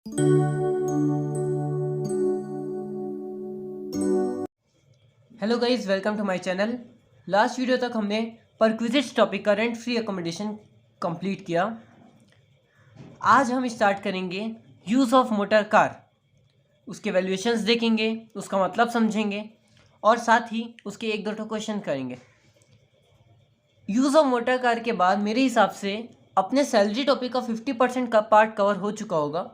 Hello guys, welcome to my channel. Last video तक हमने perquisites topic का rent free accommodation complete किया। आज हम स्टार्ट करेंगे यूज़ ऑफ मोटर कार। उसके वैल्यूएशंस देखेंगे, उसका मतलब समझेंगे और साथ ही उसके एक दो क्वेश्चन करेंगे। यूज़ ऑफ मोटर कार के बाद मेरे हिसाब से अपने सैलरी टॉपिक का 50% का पार्ट कवर हो चुका होगा,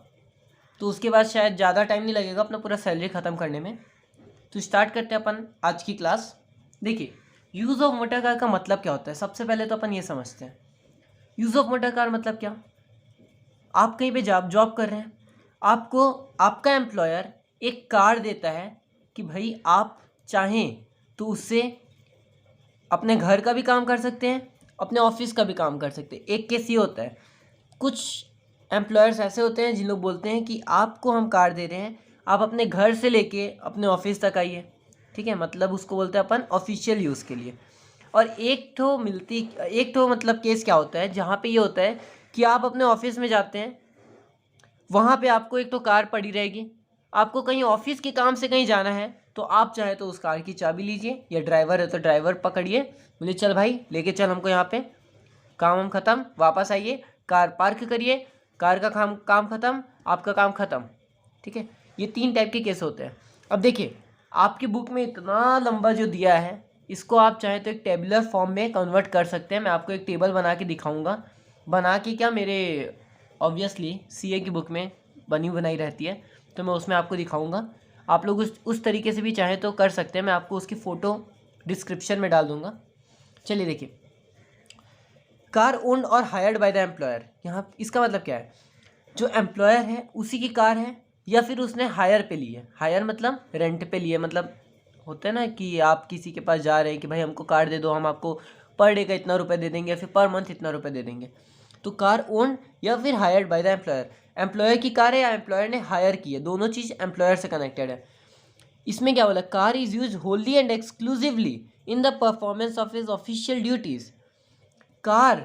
तो उसके बाद शायद ज़्यादा टाइम नहीं लगेगा अपना पूरा सैलरी ख़त्म करने में। तो स्टार्ट करते हैं अपन आज की क्लास। देखिए, यूज़ ऑफ मोटर कार का मतलब क्या होता है। सबसे पहले तो अपन ये समझते हैं, यूज़ ऑफ मोटर कार मतलब क्या। आप कहीं पे जॉब कर रहे हैं, आपको आपका एम्प्लॉयर एक कार देता है कि भाई आप चाहें तो उससे अपने घर का भी काम कर सकते हैं, अपने ऑफिस का भी काम कर सकते हैं। एक केस ये होता है, कुछ एम्प्लॉयर्स ऐसे होते हैं जिन लोग बोलते हैं कि आपको हम कार दे रहे हैं, आप अपने घर से लेके अपने ऑफिस तक आइए, ठीक है, मतलब उसको बोलते हैं अपन ऑफिशियल यूज़ के लिए। और एक तो मतलब केस क्या होता है, जहाँ पे ये होता है कि आप अपने ऑफिस में जाते हैं, वहाँ पे आपको एक तो कार पड़ी रहेगी, आपको कहीं ऑफिस के काम से कहीं जाना है तो आप चाहे तो उस कार की चाबी लीजिए, या ड्राइवर है तो ड्राइवर पकड़िए, बोलिए चल भाई लेके चल हमको यहाँ पे, काम ख़त्म, वापस आइए, कार पार्क करिए, कार का काम ख़त्म, आपका काम ख़त्म। ठीक है, ये 3 टाइप के केस होते हैं। अब देखिए, आपकी बुक में इतना लंबा जो दिया है, इसको आप चाहें तो एक टेबुलर फॉर्म में कन्वर्ट कर सकते हैं। मैं आपको एक टेबल बना के दिखाऊंगा, बना के क्या, मेरे ऑब्वियसली सीए की बुक में बनी बनाई रहती है, तो मैं उसमें आपको दिखाऊंगा। आप लोग उस तरीके से भी चाहें तो कर सकते हैं, मैं आपको उसकी फ़ोटो डिस्क्रिप्शन में डाल दूँगा। चलिए देखिए, car owned or hired by the employer, यहाँ इसका मतलब क्या है, जो एम्प्लॉयर है उसी की कार है या फिर उसने हायर पे ली है। हायर मतलब रेंट पे ली है, मतलब होता है ना कि आप किसी के पास जा रहे हैं कि भाई हमको कार दे दो, हम आपको पर डे का इतना रुपये दे देंगे या फिर पर मंथ इतना रुपये दे देंगे। तो कार ओन्ड या फिर hired by the employer, employer की कार है या एम्प्लॉयर ने हायर की है, दोनों चीज़ एम्प्लॉयर से कनेक्टेड है। इसमें क्या बोला, car is use Holi and exclusively in the performance of his official duties. Car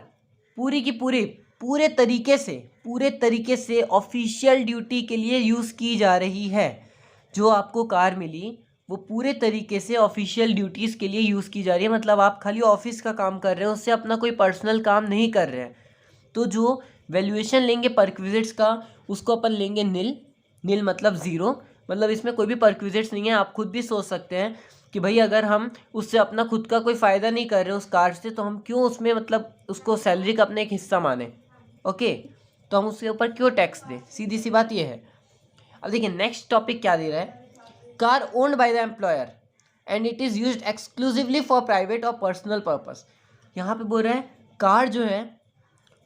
पूरी की पूरे तरीके से ऑफिशियल ड्यूटी के लिए यूज़ की जा रही है। जो आपको कार मिली वो पूरे तरीके से ऑफिशियल ड्यूटीज़ के लिए यूज़ की जा रही है, मतलब आप खाली ऑफिस का काम कर रहे हैं, उससे अपना कोई पर्सनल काम नहीं कर रहे हैं। तो जो वैल्यूएशन लेंगे परक्विजिट्स का, उसको अपन लेंगे नील। नील मतलब ज़ीरो, मतलब इसमें कोई भी परक्विजिट्स नहीं है। आप खुद भी सोच सकते हैं कि भाई अगर हम उससे अपना खुद का कोई फ़ायदा नहीं कर रहे उस कार से, तो हम क्यों उसमें मतलब उसको सैलरी का अपना एक हिस्सा माने। ओके, तो हम उसके ऊपर क्यों टैक्स दें, सीधी सी बात ये है। अब देखिए नेक्स्ट टॉपिक क्या दे रहा है, car owned by the employer and it is used exclusively for private or personal purpose. यहाँ पे बोल रहा है कार जो है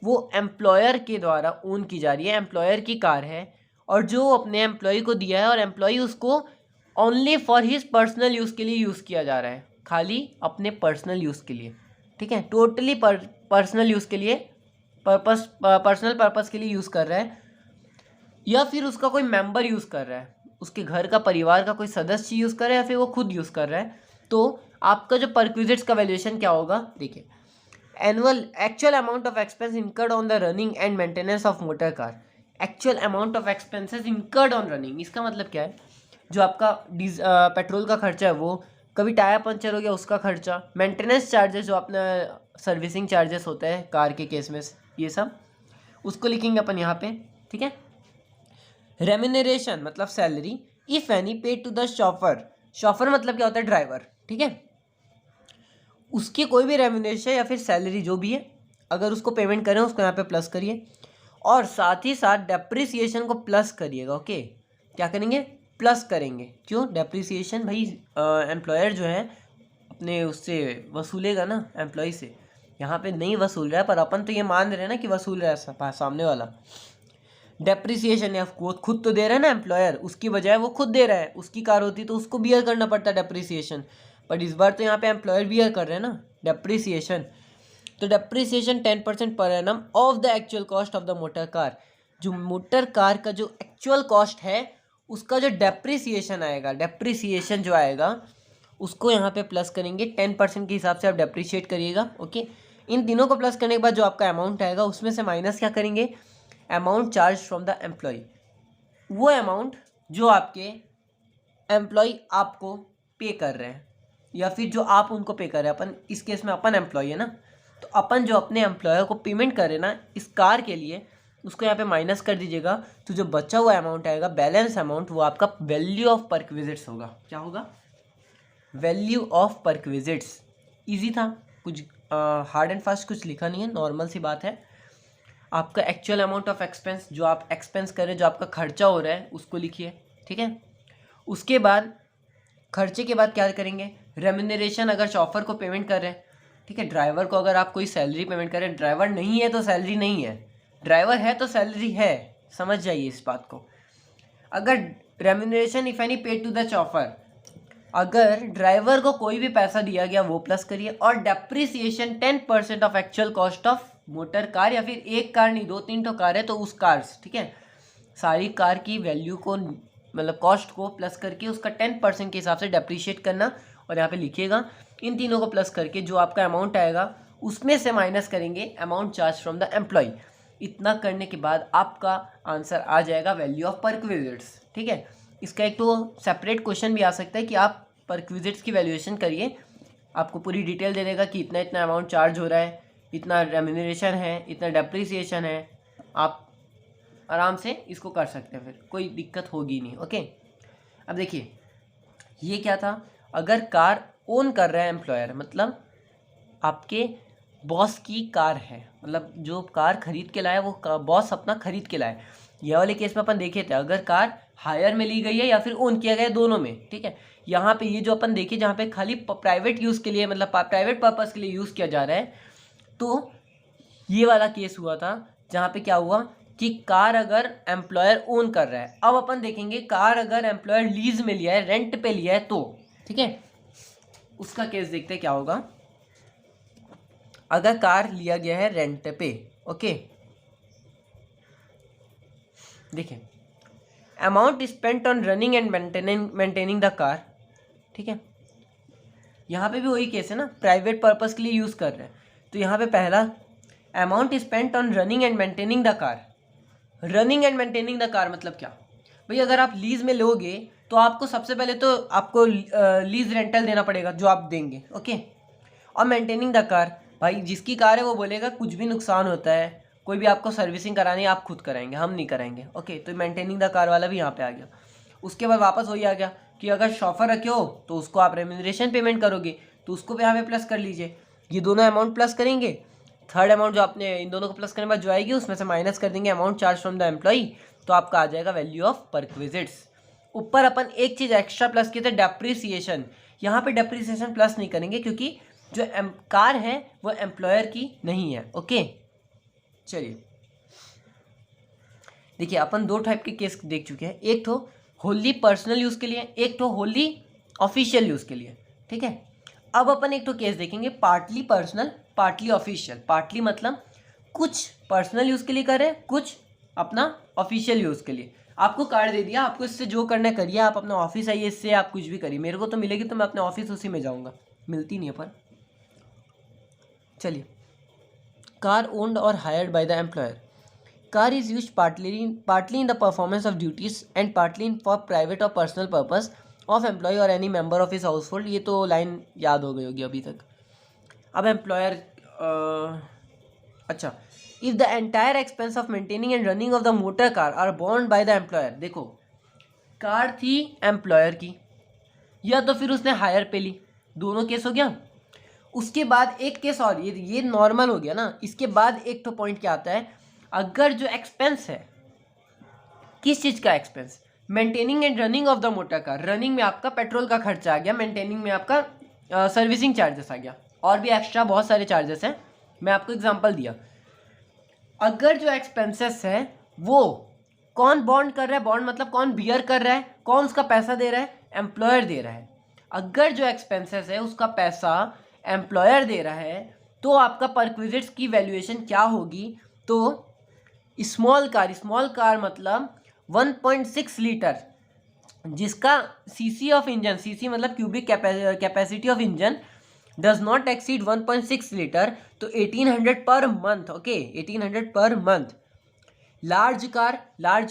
वो एम्प्लॉयर के द्वारा ओन की जा रही है, एम्प्लॉयर की कार है, और जो अपने एम्प्लॉय को दिया है और एम्प्लॉय उसको only for his personal use के लिए यूज़ किया जा रहा है, खाली अपने पर्सनल यूज़ के लिए। ठीक है, टोटली पर्सनल यूज़ के लिए, पर्सनल पर्पस के लिए यूज़ कर रहा है, या फिर उसका कोई मेंबर यूज़ कर रहा है, उसके घर का परिवार का कोई सदस्य यूज़ कर रहा है, या फिर वो खुद यूज़ कर रहा है। तो आपका जो परक्विजिट्स का वैल्यूएशन क्या होगा, देखिए, actual amount of expense incurred on the running and maintenance of motor car. Actual amount of expenses incurred on running, इसका मतलब क्या है, जो आपका पेट्रोल का खर्चा है, वो कभी टायर पंचर हो गया उसका खर्चा, मेंटेनेंस चार्जेस जो अपना सर्विसिंग चार्जेस होते हैं कार के केस में, ये सब उसको लिखेंगे अपन यहाँ पे। ठीक है, रेम्यूनरेशन मतलब salary, if any paid to the chauffeur. Chauffeur मतलब क्या होता है, ड्राइवर। ठीक है, उसकी कोई भी रेम्यूनरेशन या फिर सैलरी जो भी है, अगर उसको पेमेंट करें उसको यहाँ पे प्लस करिए, और साथ ही साथ डेप्रिसिएशन को प्लस करिएगा। ओके, क्या करेंगे, प्लस करेंगे। क्यों, डेप्रिसिएशन भाई एम्प्लॉयर जो है अपने उससे वसूलेगा ना, एम्प्लॉय से। यहाँ पे नहीं वसूल रहा है, पर अपन तो ये मान रहे हैं ना कि वसूल रहा है सामने वाला। डेप्रिसिएशन या खुद तो दे रहा है ना एम्प्लॉयर, उसकी बजाय वो खुद दे रहा है, उसकी कार होती तो उसको बियर करना पड़ता डेप्रिसिएशन, बट इस बार तो यहाँ पे एम्प्लॉयर बियर कर रहे हैं ना डेप्रिसिएशन। तो depreciation 10% per annum of the actual cost of the motor car. जो मोटर कार का जो एक्चुअल कॉस्ट है उसका जो डेप्रिसिएशन आएगा, डेप्रिसिएशन जो आएगा उसको यहाँ पे प्लस करेंगे, 10% के हिसाब से आप डेप्रिशिएट करिएगा। ओके, इन तीनों को प्लस करने के बाद जो आपका अमाउंट आएगा उसमें से माइनस क्या करेंगे, amount charge from the employee. वो अमाउंट जो आपके एम्प्लॉय आपको पे कर रहे हैं या फिर जो आप उनको पे कर रहे हैं। अपन इस केस में अपन एम्प्लॉय है ना, तो अपन जो अपने एम्प्लॉयर को पेमेंट कर रहे हैं ना इस कार के लिए, उसको यहाँ पे माइनस कर दीजिएगा। तो जो बचा हुआ अमाउंट आएगा, बैलेंस अमाउंट, वो आपका वैल्यू ऑफ परक्विजिट्स होगा। क्या होगा? Value of perquisites. ईजी था, कुछ हार्ड एंड फास्ट कुछ लिखा नहीं है, नॉर्मल सी बात है। आपका एक्चुअल अमाउंट ऑफ एक्सपेंस, जो आप एक्सपेंस कर रहे हैं, जो आपका खर्चा हो रहा है, उसको लिखिए। ठीक है, उसके बाद खर्चे के बाद क्या करेंगे? रेम्यूनरेशन, अगर शॉफर को पेमेंट कर रहे हैं, ठीक है, ड्राइवर को अगर आप कोई सैलरी पेमेंट कर रहे हैं, ड्राइवर नहीं है तो सैलरी नहीं है, ड्राइवर है तो सैलरी है, समझ जाइए इस बात को। अगर remuneration if any paid to the chauffeur, अगर ड्राइवर को कोई भी पैसा दिया गया वो प्लस करिए। और depreciation 10% of actual cost of motor car, या फिर एक कार नहीं 2-3 तो कार है तो उस कार्स, ठीक है, सारी कार की वैल्यू को मतलब कॉस्ट को प्लस करके उसका 10% के हिसाब से डेप्रिशिएट करना। और यहाँ पे लिखिएगा इन तीनों को प्लस करके जो आपका अमाउंट आएगा उसमें से माइनस करेंगे amount charge from the employee. इतना करने के बाद आपका आंसर आ जाएगा वैल्यू ऑफ परक्विजिट्स। ठीक है, इसका एक तो सेपरेट क्वेश्चन भी आ सकता है कि आप परक्विजिट्स की वैल्यूएशन करिए, आपको पूरी डिटेल दे देगा कि इतना इतना अमाउंट चार्ज हो रहा है, इतना रेम्यूनरेशन है, इतना डेप्रिसिएशन है। आप आराम से इसको कर सकते हैं, फिर कोई दिक्कत होगी नहीं। ओके, अब देखिए ये क्या था? अगर कार ओन कर रहा है एम्प्लॉयर, मतलब आपके बॉस की कार है, मतलब जो कार खरीद के लाया वो बॉस अपना खरीद के लाया। ये वाले केस में अपन देखे थे, अगर कार हायर में ली गई है या फिर ओन किया गया है, दोनों में। ठीक है, यहाँ पे ये जो अपन देखे जहाँ पे खाली प्राइवेट यूज़ के लिए, मतलब प्राइवेट पर्पज़ के लिए यूज़ किया जा रहा है, तो ये वाला केस हुआ था जहाँ पे क्या हुआ कि कार अगर एम्प्लॉयर ओन कर रहा है। अब अपन देखेंगे कार अगर एम्प्लॉयर लीज में लिया है, रेंट पे लिया है, तो ठीक है उसका केस देखते हैं क्या होगा। अगर कार लिया गया है रेंट पे, ओके, देखिए amount spent on running and maintaining the car. ठीक है, यहाँ पे भी वही केस है ना, प्राइवेट पर्पस के लिए यूज़ कर रहे हैं। तो यहाँ पे पहला amount spent on running and maintaining the car. Running and maintaining the car मतलब क्या भाई? अगर आप लीज में लोगे तो आपको सबसे पहले तो आपको लीज रेंटल देना पड़ेगा जो आप देंगे। ओके, और मेंटेनिंग द कार, भाई जिसकी कार है वो बोलेगा कुछ भी नुकसान होता है, कोई भी आपको सर्विसिंग करानी है आप खुद कराएंगे, हम नहीं कराएंगे। ओके, तो मेंटेनिंग द कार वाला भी यहाँ पे आ गया। उसके बाद वापस वही आ गया कि अगर शॉफर रखे हो तो उसको आप रेम्यूनरेशन पेमेंट करोगे, तो उसको भी यहाँ पे प्लस कर लीजिए। ये दोनों अमाउंट प्लस करेंगे, थर्ड अमाउंट जो आपने इन दोनों को प्लस करने के बाद जो आएगी उसमें से माइनस कर देंगे amount charge from the employee, तो आपका आ जाएगा वैल्यू ऑफ परक्विजिट्स। ऊपर अपन एक चीज़ एक्स्ट्रा प्लस किए थे, डेप्रिसिएशन। यहाँ पे डेप्रिसिएशन प्लस नहीं करेंगे क्योंकि जो कार है वो एम्प्लॉयर की नहीं है। ओके, चलिए देखिए अपन दो टाइप के केस देख चुके हैं, एक तो होली पर्सनल यूज़ के लिए, एक तो होली ऑफिशियल यूज़ के लिए। ठीक है, अब अपन एक तो केस देखेंगे partly personal partly official. Partly मतलब कुछ पर्सनल यूज़ के लिए कर रहे हैं, कुछ अपना ऑफिशियल यूज़ के लिए। आपको कार्ड दे दिया, आपको इससे जो करना करिए, आप अपना ऑफिस आइए, इससे आप कुछ भी करिए, मेरे को तो मिलेगी तो मैं अपने ऑफिस उसी में जाऊँगा, मिलती नहीं है पर। चलिए, car owned or hired by the employer. Car is use partly in the performance of duties and partly in for private or personal purpose of employ or any member of his house hold. ये तो line याद हो गई होगी अभी तक। अब employer, अच्छा, if the entire expense of maintaining and running of the motor car are borne by the employer. देखो कार थी एम्प्लॉयर की या तो फिर उसने हायर पे ली, दोनों केस हो गया। उसके बाद एक केस और, ये नॉर्मल हो गया ना। इसके बाद एक तो पॉइंट क्या आता है, अगर जो एक्सपेंस है, किस चीज़ का expense, maintaining and running of the motor car. Running में आपका पेट्रोल का खर्चा आ गया, मेंटेनिंग में आपका सर्विसिंग चार्जेस आ गया, और भी एक्स्ट्रा बहुत सारे चार्जेस हैं, मैं आपको एग्जांपल दिया। अगर जो एक्सपेंसेस है वो कौन बॉन्ड कर रहा है, बॉन्ड मतलब कौन बियर कर रहा है, कौन उसका पैसा दे रहा है, एम्प्लॉयर दे रहा है। अगर जो एक्सपेंसेस है उसका पैसा एम्प्लॉयर दे रहा है तो आपका परक्विजिट्स की वैल्यूएशन क्या होगी? तो स्मॉल कार मतलब 1.6 लीटर जिसका सीसी ऑफ इंजन, सीसी मतलब cubic capacity of engine, does not exceed 1.6 litre, तो 1800 per month. Okay, 1800 per month. Large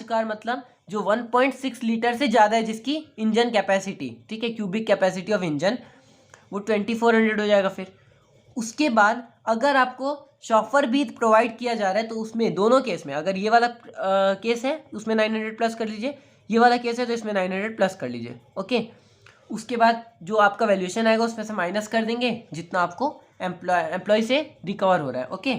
car मतलब जो 1.6 लीटर से ज़्यादा है जिसकी इंजन कैपेसिटी, ठीक है, क्यूबिक कैपेसिटी ऑफ इंजन, वो 2400 हो जाएगा। फिर उसके बाद अगर आपको शॉफर भी प्रोवाइड किया जा रहा है तो उसमें दोनों केस में, अगर ये वाला केस है उसमें 900 प्लस कर लीजिए, ये वाला केस है तो इसमें 900 प्लस कर लीजिए। ओके, उसके बाद जो आपका वैल्यूएशन आएगा उसमें से माइनस कर देंगे जितना आपको एम्प्लॉय से रिकवर हो रहा है। ओके,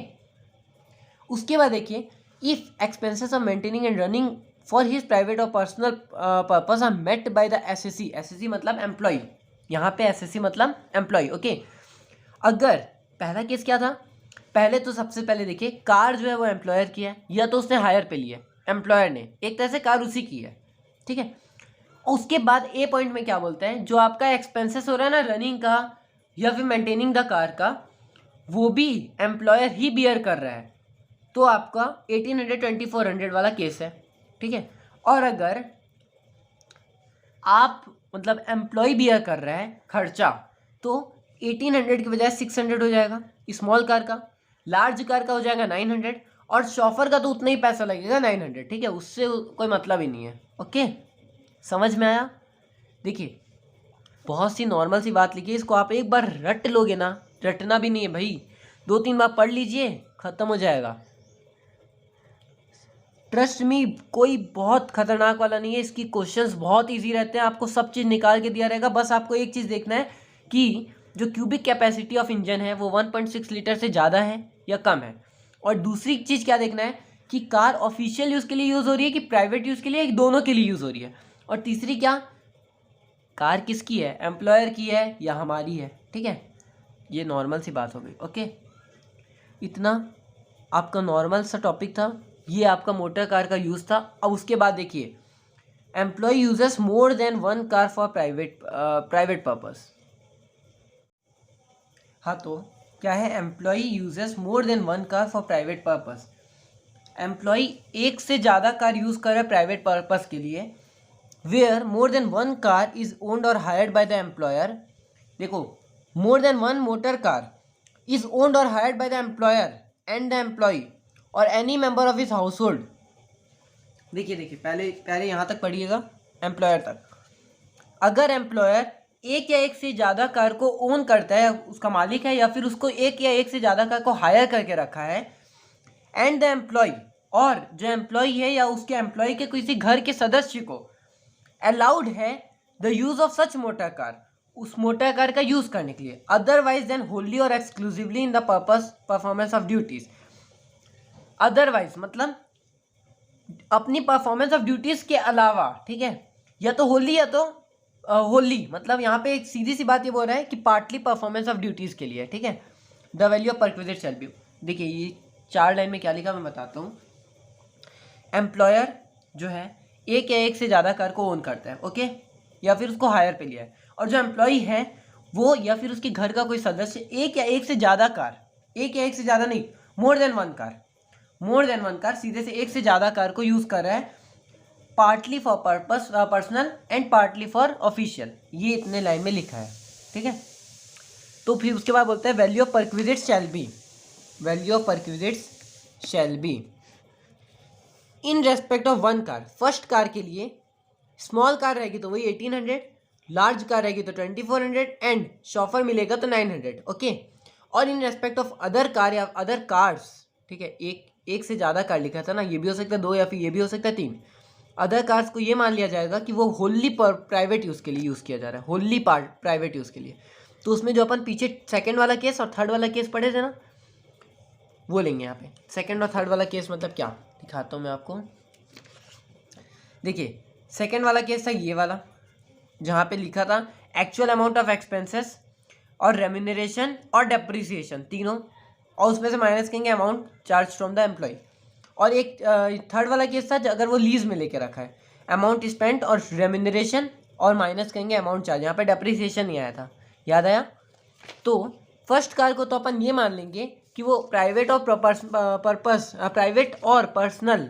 उसके बाद देखिए, if expenses of maintaining and running for his private or personal purpose are met by the SSC, SSC मतलब एम्प्लॉय, यहाँ पे एसएससी मतलब एम्प्लॉय। ओके, अगर पहला केस क्या था, पहले तो सबसे पहले देखिए कार जो है वो एम्प्लॉयर की है या तो उसने हायर पे ली है, एम्प्लॉयर ने, एक तरह से कार उसी की है, ठीक है। उसके बाद ए पॉइंट में क्या बोलते हैं, जो आपका एक्सपेंसेस हो रहा है ना रनिंग का या फिर मेंटेनिंग द कार का, वो भी एम्प्लॉयर ही बियर कर रहा है, तो आपका 1800-2400 वाला केस है, ठीक है। और अगर आप मतलब एम्प्लॉय बियर कर रहा है खर्चा, तो 1800 की बजाय 600 हो जाएगा स्मॉल कार का, लार्ज कार का हो जाएगा 900, और शॉफर का तो उतना ही पैसा लगेगा 900, ठीक है, उससे कोई मतलब ही नहीं है। ओके, समझ में आया। देखिए बहुत सी नॉर्मल सी बात लिखी है, इसको आप एक बार रट लोगे ना, रटना भी नहीं है भाई, 2-3 बार पढ़ लीजिए खत्म हो जाएगा। ट्रस्ट मी, कोई बहुत खतरनाक वाला नहीं है, इसकी क्वेश्चंस बहुत इजी रहते हैं, आपको सब चीज़ निकाल के दिया रहेगा, बस आपको एक चीज़ देखना है कि जो क्यूबिक कैपेसिटी ऑफ इंजन है वो 1.6 लीटर से ज़्यादा है या कम है। और दूसरी चीज़ क्या देखना है कि कार ऑफिशियल यूज़ के लिए यूज़ हो रही है कि प्राइवेट यूज़ के लिए, दोनों के लिए यूज़ हो रही है। और तीसरी क्या, कार किसकी है, एम्प्लॉयर की है या हमारी है, ठीक है। ये नॉर्मल सी बात हो गई। ओके, इतना आपका नॉर्मल सा टॉपिक था, ये आपका मोटर कार का यूज़ था। अब उसके बाद देखिए, employee uses more than one car for private purpose. हाँ, तो क्या है, employee uses more than one car for private purpose. Employee एक से ज़्यादा कार यूज़ कर रहा है प्राइवेट पर्पस के लिए, where more than one car is owned or hired by the employer. देखो, more than one motor car is owned or hired by the employer and the employee or any member of his household. देखिए पहले यहाँ तक पढ़िएगा, employer तक। अगर employer एक या एक से ज़्यादा कार को ओन करता है, उसका मालिक है, या फिर उसको एक या एक से ज़्यादा कार को हायर करके रखा है, एंड द एम्प्लॉय, और जो एम्प्लॉय है या उसके एम्प्लॉय के किसी घर के सदस्य को अलाउड है the use of such motor car, उस मोटर कार का यूज़ करने के लिए, अदरवाइज देन होली और exclusively in the performance of duties. Otherwise मतलब अपनी परफॉर्मेंस ऑफ ड्यूटीज़ के अलावा, ठीक है, या तो होली या तो होली, मतलब यहाँ पे एक सीधी सी बात ये बोल रहा है कि पार्टली परफॉर्मेंस ऑफ ड्यूटीज़ के लिए, ठीक है। The value of perquisite shall be, देखिए ये 4 लाइन में क्या लिखा मैं बताता हूँ। एम्प्लॉयर जो है एक या एक से ज़्यादा कार को ओन करता है, ओके, या फिर उसको हायर पे लिया है, और जो एम्प्लॉय है वो या फिर उसके घर का कोई सदस्य एक या एक से ज़्यादा कार, एक या एक से ज़्यादा नहीं, मोर देन वन कार, सीधे से एक से ज़्यादा कार को यूज़ कर रहा है, partly for personal and partly for official, ये इतने लाइन में लिखा है, ठीक है। तो फिर उसके बाद बोलते हैं value of perquisites shall be in respect of one car. First car के लिए स्मॉल कार रहेगी तो वही 1800, लार्ज कार रहेगी तो 2400, एंड शॉफर मिलेगा तो 900, ओके। और in respect of other car या अदर कार्स, ठीक है, एक से ज़्यादा कार लिखा था ना, ये भी हो सकता है 2 या फिर ये भी हो सकता है 3। अदर कार्स को ये मान लिया जाएगा कि वो होली प्राइवेट यूज़ के लिए यूज़ किया जा रहा है, होली प्राइवेट यूज़ के लिए। तो उसमें जो अपन पीछे सेकंड वाला केस और थर्ड वाला केस पढ़े थे ना, वो लेंगे यहाँ पे। सेकंड और थर्ड वाला केस मतलब क्या, दिखाता हूँ मैं आपको। देखिए सेकंड वाला केस था ये वाला, जहाँ पे लिखा था एक्चुअल अमाउंट ऑफ एक्सपेंसेस और रेम्यूनरेशन और डेप्रिसिएशन तीनों, और उसमें से माइनस करेंगे amount charge from the employee. और एक थर्ड वाला केस था अगर वो लीज में लेके रखा है, अमाउंट स्पेंट और रेम्यूनरेशन और माइनस करेंगे अमाउंट चार्ज, यहाँ पे डेप्रिसिएशन नहीं आया था, याद आया। तो फर्स्ट कार को तो अपन ये मान लेंगे कि वो प्राइवेट और प्राइवेट और पर्सनल,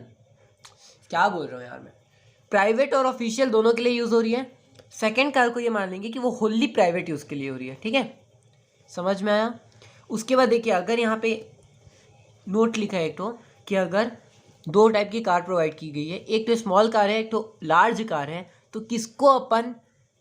क्या बोल रहा हूँ यार मैं, प्राइवेट और ऑफिशियल दोनों के लिए यूज़ हो रही है। सेकंड कार को ये मान लेंगे कि वो होली प्राइवेट यूज़ के लिए हो रही है, ठीक है, समझ में आया। उसके बाद देखिए अगर यहाँ पे नोट लिखा है एक तो कि अगर दो टाइप की कार प्रोवाइड की गई है, एक तो स्मॉल कार है, एक तो लार्ज कार है। तो किसको अपन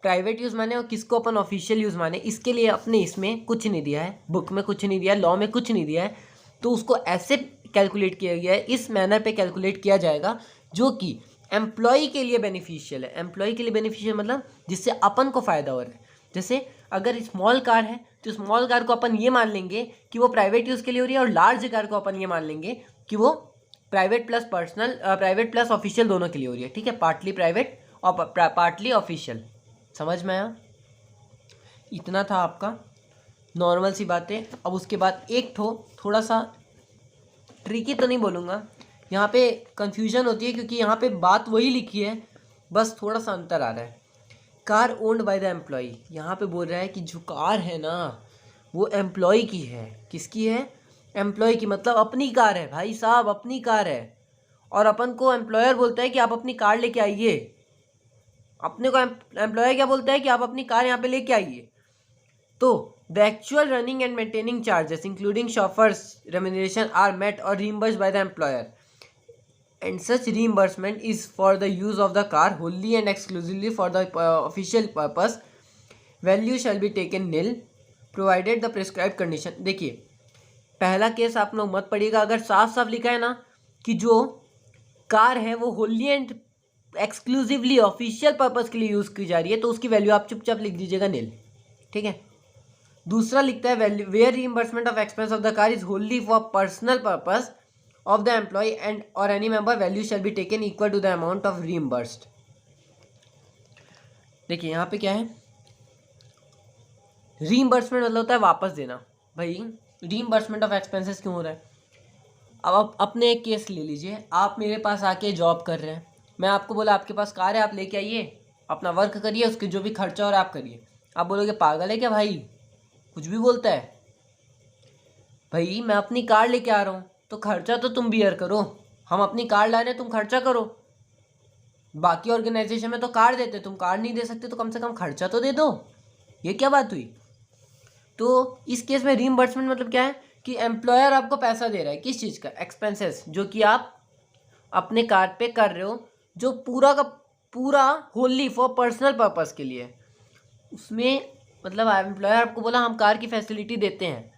प्राइवेट यूज़ माने और किसको अपन ऑफिशियल यूज़ माने, इसके लिए अपने इसमें कुछ नहीं दिया है, बुक में कुछ नहीं दिया है, लॉ में कुछ नहीं दिया है। तो उसको ऐसे कैलकुलेट किया गया है, इस मैनर पे कैलकुलेट किया जाएगा जो कि एम्प्लॉय के लिए बेनिफिशियल है। एम्प्लॉय के लिए बेनिफिशियल मतलब जिससे अपन को फ़ायदा हो रहा है। जैसे अगर स्मॉल कार है तो स्मॉल कार को अपन ये मान लेंगे कि वो प्राइवेट यूज़ के लिए हो रही है, और लार्ज कार को अपन ये मान लेंगे कि वो private plus personal, private plus official दोनों के लिए हो रही है। ठीक है, पार्टली प्राइवेट और पार्टली ऑफिशियल। समझ में आया? इतना था आपका नॉर्मल सी बातें। अब उसके बाद एक थोड़ा सा ट्रिकी तो नहीं बोलूँगा, यहाँ पे कंफ्यूजन होती है क्योंकि यहाँ पे बात वही लिखी है, बस थोड़ा सा अंतर आ रहा है। Car owned by the employee, यहाँ पे बोल रहा है कि जो कार है ना वो एम्प्लॉय की है। किसकी है? एम्प्लॉय की, मतलब अपनी कार है भाई साहब, अपनी कार है। और अपन को एम्प्लॉयर बोलता है कि आप अपनी कार लेके आइए। अपने को एम्प्लॉयर क्या बोलता है कि आप अपनी कार यहाँ पे लेके आइए। तो the actual running and maintaining charges including chauffeur's remuneration are met or reimbursed by the employer, and such reimbursement is for the use of the car wholly and exclusively for the official purpose. Value shall be taken nil provided the prescribed condition। देखिए पहला case आप लोग मत पढ़िएगा, अगर साफ साफ लिखा है ना कि जो कार है वो Holi and exclusively official purpose के लिए यूज़ की जा रही है तो उसकी वैल्यू आप चुपचाप लिख दीजिएगा नील। ठीक है। दूसरा लिखता है value where reimbursement of expense of the car is wholly for personal purpose of the employee and or any member, value shall be taken equal to the amount of reimbursed। देखिए यहाँ पे क्या है, रीइंबर्समेंट मतलब होता है वापस देना। भाई रीइंबर्समेंट ऑफ एक्सपेंसेस क्यों हो रहा है? अब आप अपने एक केस ले लीजिए, आप मेरे पास आके जॉब कर रहे हैं, मैं आपको बोला आपके पास कार है, आप लेके आइए, अपना वर्क करिए, उसके जो भी खर्चा हो रहा है आप करिए। आप बोलोगे पागल है क्या भाई, कुछ भी बोलता है। भाई मैं अपनी कार लेके आ रहा हूँ तो खर्चा तो तुम बियर करो, हम अपनी कार ला रहे हैं, तुम खर्चा करो। बाकी ऑर्गेनाइजेशन में तो कार देते, तुम कार नहीं दे सकते तो कम से कम खर्चा तो दे दो। ये क्या बात हुई? तो इस केस में रीइंबर्समेंट मतलब क्या है कि एम्प्लॉयर आपको पैसा दे रहा है, किस चीज़ का? एक्सपेंसेस जो कि आप अपने कार पे कर रहे हो, जो पूरा का पूरा होली फॉर पर्सनल पर्पस के लिए। उसमें मतलब एम्प्लॉयर आपको बोला हम कार की फैसिलिटी देते हैं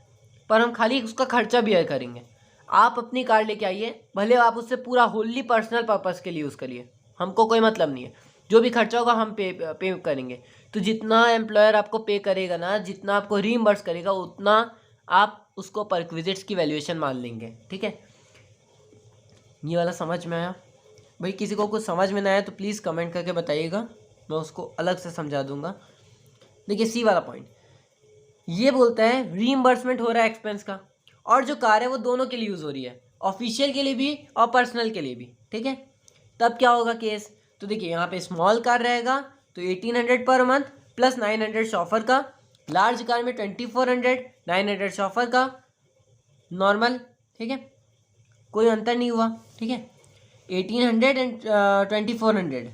पर हम खाली उसका खर्चा बियर करेंगे। आप अपनी कार लेके आइए, भले आप उससे पूरा होली पर्सनल पर्पस के लिए यूज़ करिए, हमको कोई मतलब नहीं है, जो भी खर्चा होगा हम पे करेंगे। तो जितना एम्प्लॉयर आपको पे करेगा ना, जितना आपको रीइंबर्स करेगा, उतना आप उसको परक्विजिट्स की वैल्यूएशन मान लेंगे। ठीक है, ये वाला समझ में आया? भाई किसी को कुछ समझ में ना आया तो प्लीज़ कमेंट करके बताइएगा, मैं उसको अलग से समझा दूंगा। देखिए सी वाला पॉइंट ये बोलता है रीइंबर्समेंट हो रहा है एक्सपेंस का, और जो कार है वो दोनों के लिए यूज़ हो रही है, ऑफिशियल के लिए भी और पर्सनल के लिए भी। ठीक है, तब क्या होगा केस? तो देखिए यहाँ पे स्मॉल कार रहेगा तो 1800 पर मंथ प्लस 900 शॉफर का, लार्ज कार में 2400 900 शॉफर का, नॉर्मल। ठीक है, कोई अंतर नहीं हुआ। ठीक है, 1800 एंड 2400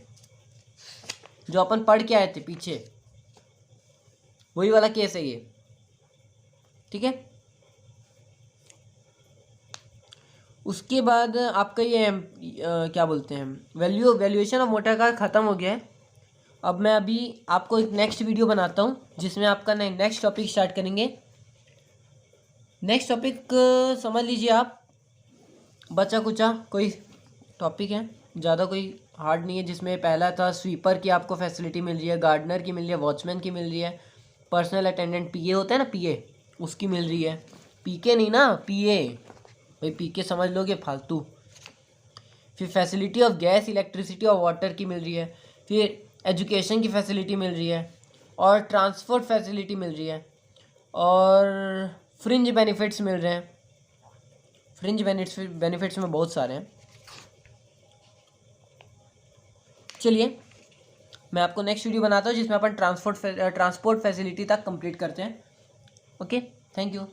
जो अपन पढ़ के आए थे पीछे, वही वाला केस है ये। ठीक है, उसके बाद आपका ये क्या बोलते हैं वैल्यूएशन ऑफ मोटर कार ख़त्म हो गया है। अब मैं अभी आपको एक नेक्स्ट वीडियो बनाता हूँ जिसमें आपका नेक्स्ट टॉपिक स्टार्ट करेंगे। नेक्स्ट टॉपिक समझ लीजिए आप, बचा कुचा कोई टॉपिक है, ज़्यादा कोई हार्ड नहीं है। जिसमें पहला था स्वीपर की आपको फैसिलिटी मिल रही है, गार्डनर की मिल रही है, वॉचमैन की मिल रही है, पर्सनल अटेंडेंट पीए होता है ना पीए, उसकी मिल रही है। पीके नहीं ना, पीए, भाई पीके समझ लोगे फालतू। फिर फैसिलिटी ऑफ गैस इलेक्ट्रिसिटी और वाटर की मिल रही है, फिर एजुकेशन की फैसिलिटी मिल रही है, और ट्रांसपोर्ट फैसिलिटी मिल रही है, और फ्रिंज बेनिफिट्स मिल रहे हैं। फ्रिंज बेनिफिट्स में बहुत सारे हैं। चलिए मैं आपको नेक्स्ट वीडियो बनाता हूँ जिसमें अपन ट्रांसपोर्ट फैसिलिटी तक कंप्लीट करते हैं। Okay, thank you.